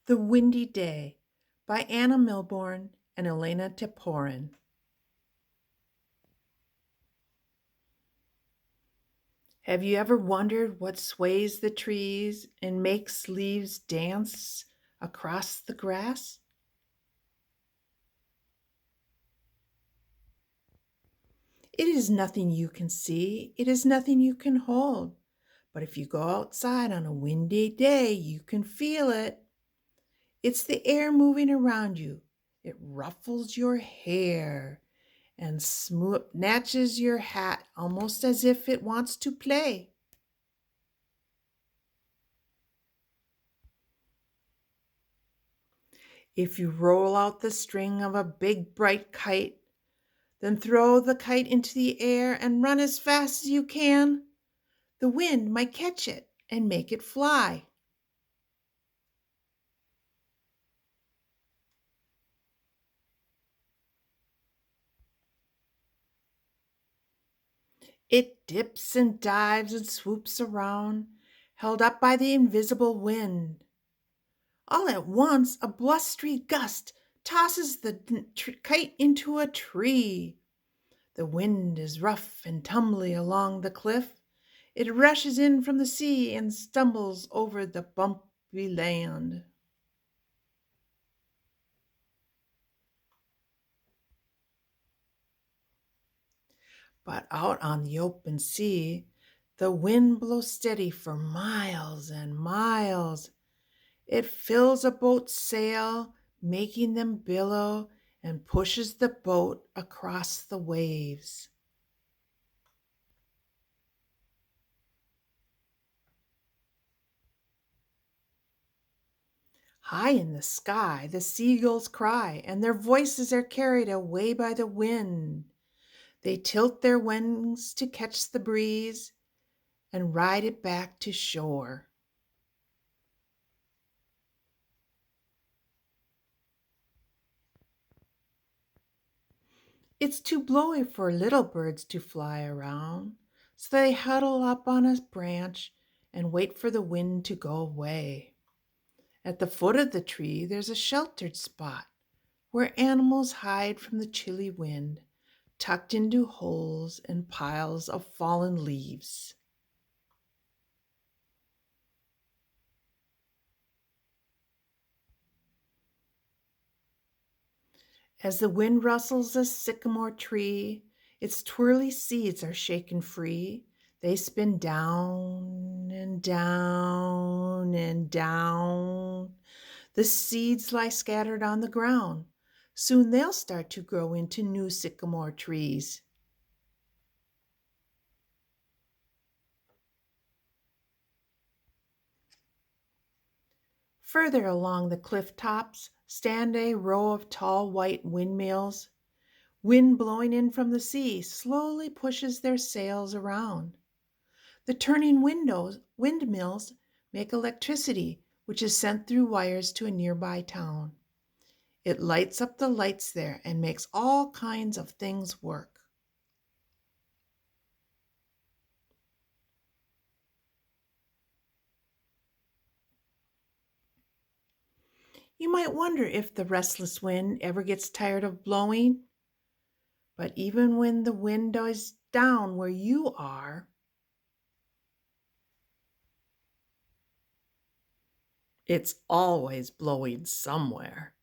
The Windy Day by Anna Milbourne and Elena Temporin. Have you ever wondered what sways the trees and makes leaves dance across the grass? It is nothing you can see, it is nothing you can hold. But if you go outside on a windy day, you can feel it. It's the air moving around you. It ruffles your hair and snatches your hat almost as if it wants to play. If you roll out the string of a big bright kite, then throw the kite into the air and run as fast as you can, the wind might catch it and make it fly. It dips and dives and swoops around, held up by the invisible wind. All at once, a blustery gust tosses the kite into a tree. The wind is rough and tumbly along the cliff. It rushes in from the sea and stumbles over the bumpy land. But out on the open sea, the wind blows steady for miles and miles. It fills a boat's sail, making them billow, and pushes the boat across the waves. High in the sky, the seagulls cry, and their voices are carried away by the wind. They tilt their wings to catch the breeze and ride it back to shore. It's too blowy for little birds to fly around, so they huddle up on a branch and wait for the wind to go away. At the foot of the tree, there's a sheltered spot where animals hide from the chilly wind, tucked into holes and piles of fallen leaves. As the wind rustles a sycamore tree, its twirly seeds are shaken free. They spin down and down and down. The seeds lie scattered on the ground. Soon they'll start to grow into new sycamore trees. Further along the cliff tops stand a row of tall white windmills. Wind blowing in from the sea slowly pushes their sails around. The turning windmills make electricity, which is sent through wires to a nearby town. It lights up the lights there and makes all kinds of things work. You might wonder if the restless wind ever gets tired of blowing, but even when the wind dies down where you are, it's always blowing somewhere.